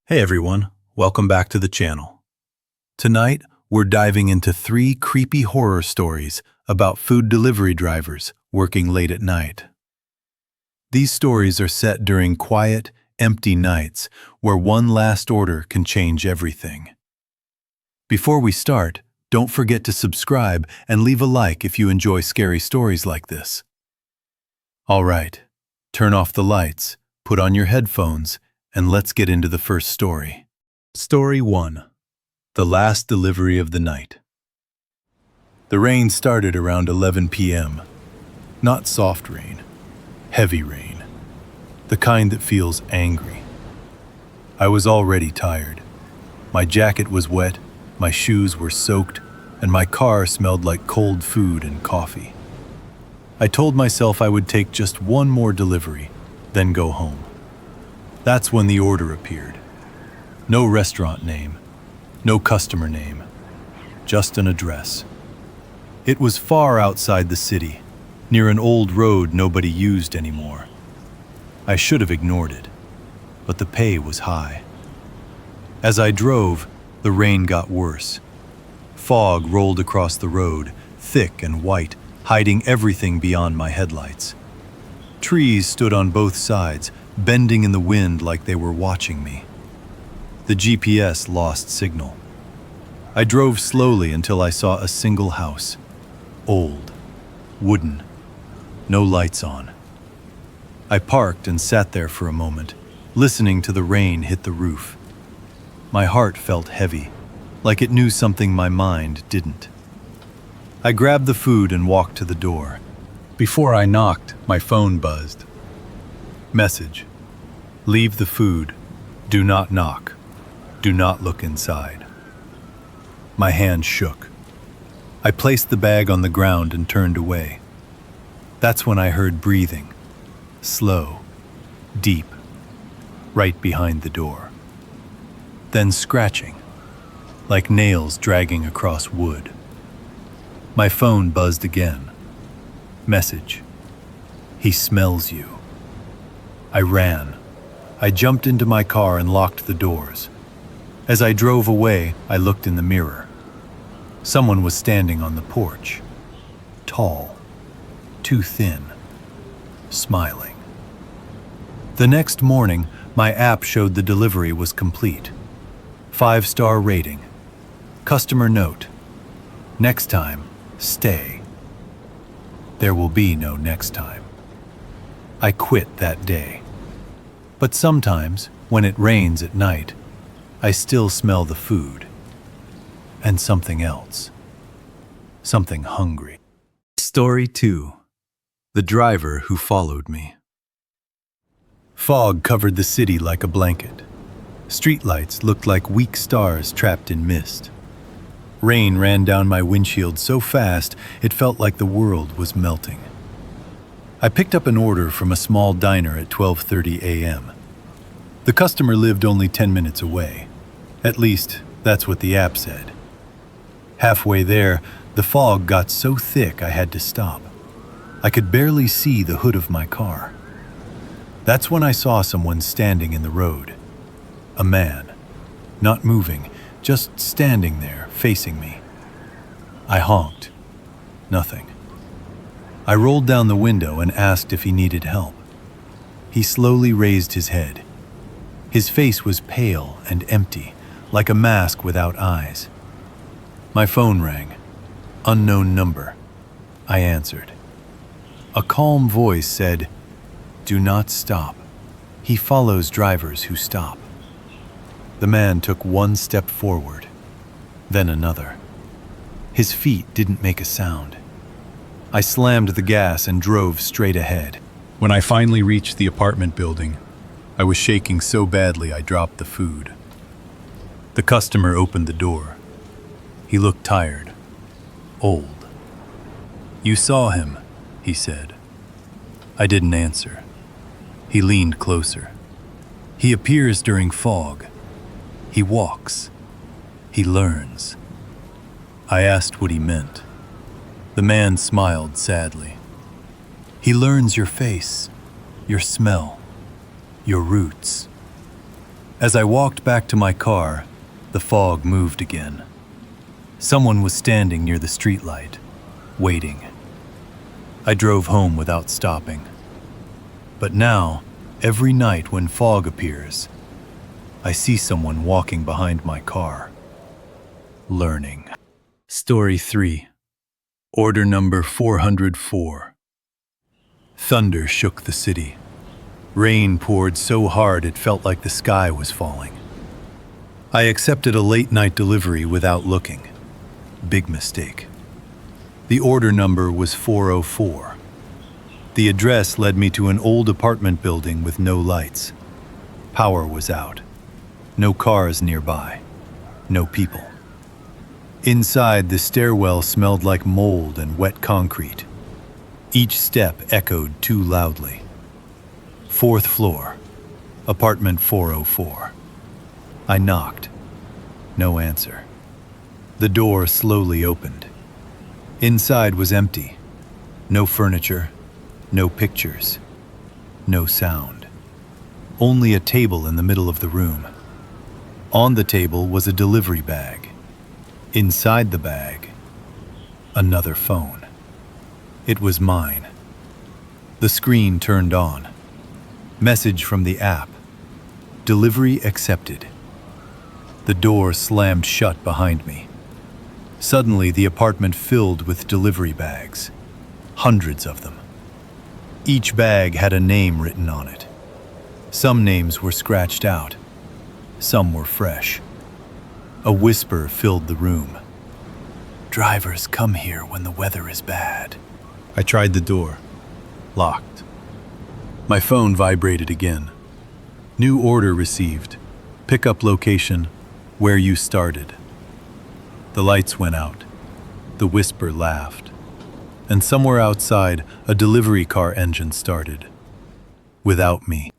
Hey everyone, welcome back to the channel. Tonight, we're diving into 3 creepy horror stories about food delivery drivers working late at night. These stories are set during quiet, empty nights where one last order can change everything. Before we start, don't forget to subscribe and leave a like if you enjoy scary stories like this. All right, turn off the lights, put on your headphones, and let's get into the first story. Story 1. The Last Delivery of the Night. The rain started around 11 p.m. Not soft rain, heavy rain. The kind that feels angry. I was already tired. My jacket was wet, my shoes were soaked, and my car smelled like cold food and coffee. I told myself I would take just one more delivery, then go home. That's when the order appeared. No restaurant name, no customer name, just an address. It was far outside the city, near an old road nobody used anymore. I should have ignored it, but the pay was high. As I drove, the rain got worse. Fog rolled across the road, thick and white, hiding everything beyond my headlights. Trees stood on both sides, bending in the wind like they were watching me. The GPS lost signal. I drove slowly until I saw a single house. Old, wooden, no lights on. I parked and sat there for a moment, listening to the rain hit the roof. My heart felt heavy, like it knew something my mind didn't. I grabbed the food and walked to the door. Before I knocked, my phone buzzed. Message: leave the food. Do not knock. Do not look inside. My hand shook. I placed the bag on the ground and turned away. That's when I heard breathing. Slow, deep, right behind the door. Then scratching, like nails dragging across wood. My phone buzzed again. Message: he smells you. I ran. I jumped into my car and locked the doors. As I drove away, I looked in the mirror. Someone was standing on the porch. Tall, too thin, smiling. The next morning, my app showed the delivery was complete. 5-star rating. Customer note: next time, stay. There will be no next time. I quit that day. But sometimes, when it rains at night, I still smell the food. And something else. Something hungry. Story 2. The Driver Who Followed Me. Fog covered the city like a blanket. Streetlights looked like weak stars trapped in mist. Rain ran down my windshield so fast it felt like the world was melting. I picked up an order from a small diner at 12:30 a.m. The customer lived only 10 minutes away. At least, that's what the app said. Halfway there, the fog got so thick I had to stop. I could barely see the hood of my car. That's when I saw someone standing in the road. A man, not moving, just standing there, facing me. I honked. Nothing. I rolled down the window and asked if he needed help. He slowly raised his head. His face was pale and empty, like a mask without eyes. My phone rang. Unknown number. I answered. A calm voice said, "Do not stop. He follows drivers who stop." The man took one step forward, then another. His feet didn't make a sound. I slammed the gas and drove straight ahead. When I finally reached the apartment building, I was shaking so badly I dropped the food. The customer opened the door. He looked tired, old. "You saw him," he said. I didn't answer. He leaned closer. "He appears during fog. He walks. He learns." I asked what he meant. The man smiled sadly. "He learns your face, your smell, your roots." As I walked back to my car, the fog moved again. Someone was standing near the streetlight, waiting. I drove home without stopping. But now, every night when fog appears, I see someone walking behind my car, learning. Story 3. Order number 404. Thunder shook the city. Rain poured so hard it felt like the sky was falling. I accepted a late-night delivery without looking. Big mistake. The order number was 404. The address led me to an old apartment building with no lights. Power was out. No cars nearby. No people. Inside, the stairwell smelled like mold and wet concrete. Each step echoed too loudly. 4th floor, apartment 404. I knocked. No answer. The door slowly opened. Inside was empty. No furniture, no pictures, no sound. Only a table in the middle of the room. On the table was a delivery bag. Inside the bag, another phone. It was mine. The screen turned on. Message from the app. Delivery accepted. The door slammed shut behind me. Suddenly, the apartment filled with delivery bags. Hundreds of them. Each bag had a name written on it. Some names were scratched out. Some were fresh. A whisper filled the room. Drivers come here when the weather is bad. I tried the door. Locked. My phone vibrated again. New order received. Pickup location, where you started. The lights went out. The whisper laughed. And somewhere outside, a delivery car engine started. Without me.